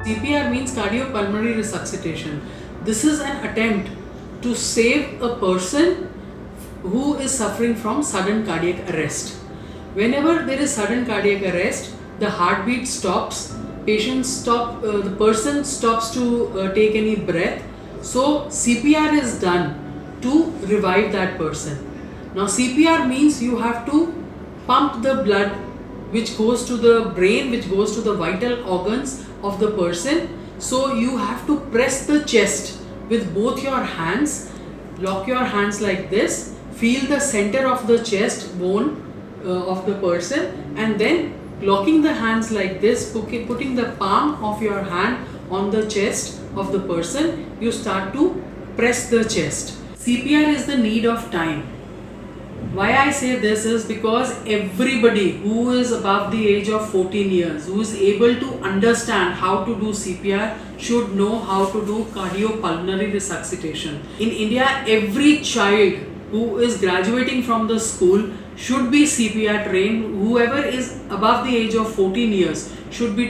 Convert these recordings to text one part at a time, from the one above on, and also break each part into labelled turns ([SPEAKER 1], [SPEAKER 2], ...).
[SPEAKER 1] CPR means cardiopulmonary resuscitation. This is an attempt to save a person who is suffering from sudden cardiac arrest. Whenever there is sudden cardiac arrest, the heartbeat stops, the person stops to take any breath. So CPR is done to revive that person. Now CPR means you have to pump the blood which goes to the brain, which goes to the vital organs of the person. So you have to press the chest with both your hands, lock your hands like this, feel the center of the chest bone of the person, and then locking the hands like this, putting the palm of your hand on the chest of the person, you start to press the chest. CPR is the need of time. Why I say this is because everybody who is above the age of 14 years, who is able to understand how to do CPR, should know how to do cardiopulmonary resuscitation. In India, every child who is graduating from the school should be CPR trained. Whoever is above the age of 14 years should be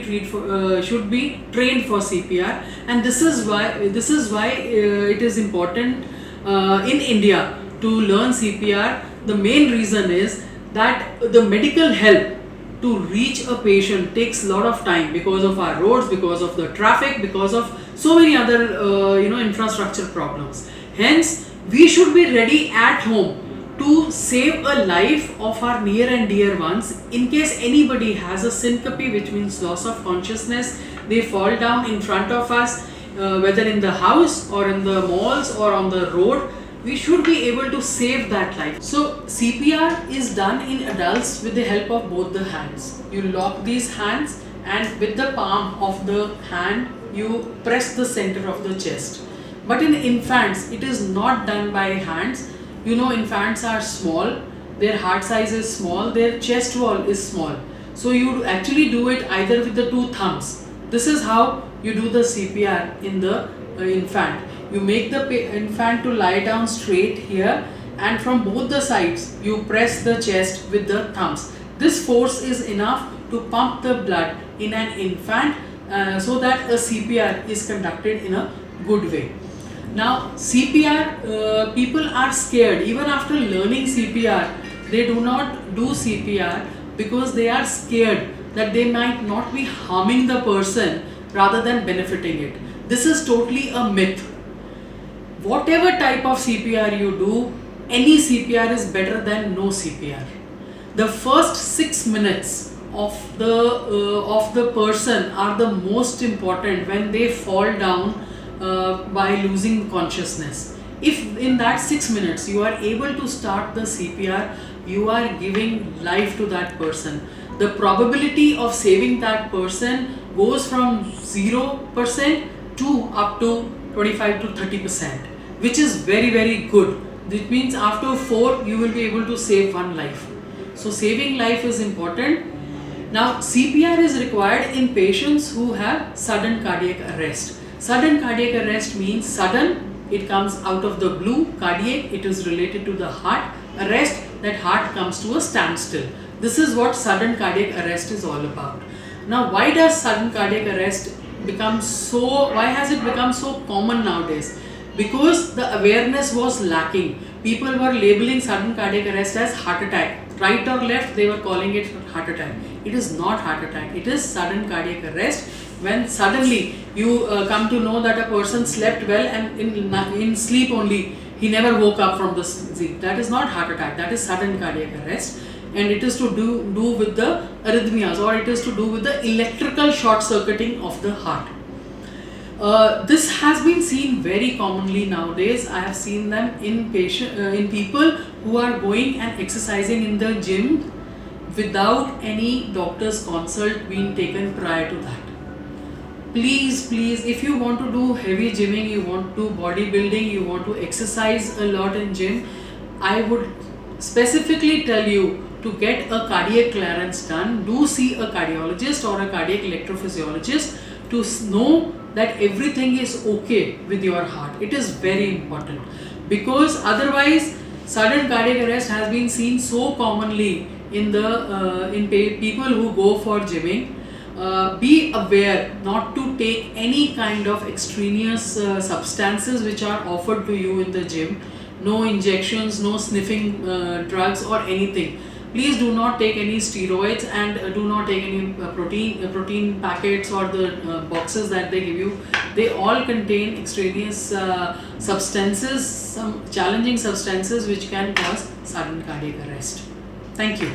[SPEAKER 1] trained for CPR, and this is why it is important in India to learn CPR. The main reason is that the medical help to reach a patient takes a lot of time because of our roads, because of the traffic, because of so many other infrastructure problems. Hence, we should be ready at home to save a life of our near and dear ones. In case anybody has a syncope, which means loss of consciousness, they fall down in front of us, whether in the house or in the malls or on the road, we should be able to save that life. So CPR is done in adults with the help of both the hands. You lock these hands, and with the palm of the hand you press the center of the chest. But in infants it is not done by hands. Infants are small, their heart size is small, their chest wall is small. So you actually do it either with the two thumbs. This is how you do the CPR in the infant. You make the infant to lie down straight here, and from both the sides you press the chest with the thumbs. This force is enough to pump the blood in an infant so that a CPR is conducted in a good way. Now CPR, people are scared. Even after learning CPR, they do not do CPR because they are scared that they might not be harming the person rather than benefiting it. This is totally a myth. Whatever type of CPR you do, any CPR is better than no CPR. The first 6 minutes of the person are the most important when they fall down by losing consciousness. If in that 6 minutes you are able to start the CPR, you are giving life to that person. The probability of saving that person goes from 0% to up to 25 to 30%, which is very, very good. It means after 4 you will be able to save one life. So saving life is important. Now CPR is required in patients who have sudden cardiac arrest. Sudden cardiac arrest means sudden, it comes out of the blue. Cardiac, it is related to the heart. Arrest, that heart comes to a standstill. This is what sudden cardiac arrest is all about. Now why does sudden cardiac arrest why has it become so common nowadays? Because the awareness was lacking. People were labeling sudden cardiac arrest as heart attack. Right or left, they were calling it heart attack. It is not heart attack, it is sudden cardiac arrest. When suddenly you come to know that a person slept well and in sleep only, he never woke up from the sleep. That is not heart attack, that is sudden cardiac arrest. And it is to do with the arrhythmias, or it is to do with the electrical short circuiting of the heart. This has been seen very commonly nowadays. I have seen them in people who are going and exercising in the gym without any doctor's consult being taken prior to that. Please, if you want to do heavy gymming, you want to bodybuilding, you want to exercise a lot in gym, I would specifically tell you to get a cardiac clearance done. Do see a cardiologist or a cardiac electrophysiologist to know that everything is okay with your heart. It is very important, because otherwise sudden cardiac arrest has been seen so commonly in people who go for gymming. be aware not to take any kind of extraneous substances which are offered to you in the gym. No injections, no sniffing drugs or anything. Please do not take any steroids, and do not take any protein packets or the boxes that they give you. They all contain extraneous substances, some challenging substances which can cause sudden cardiac arrest. Thank you.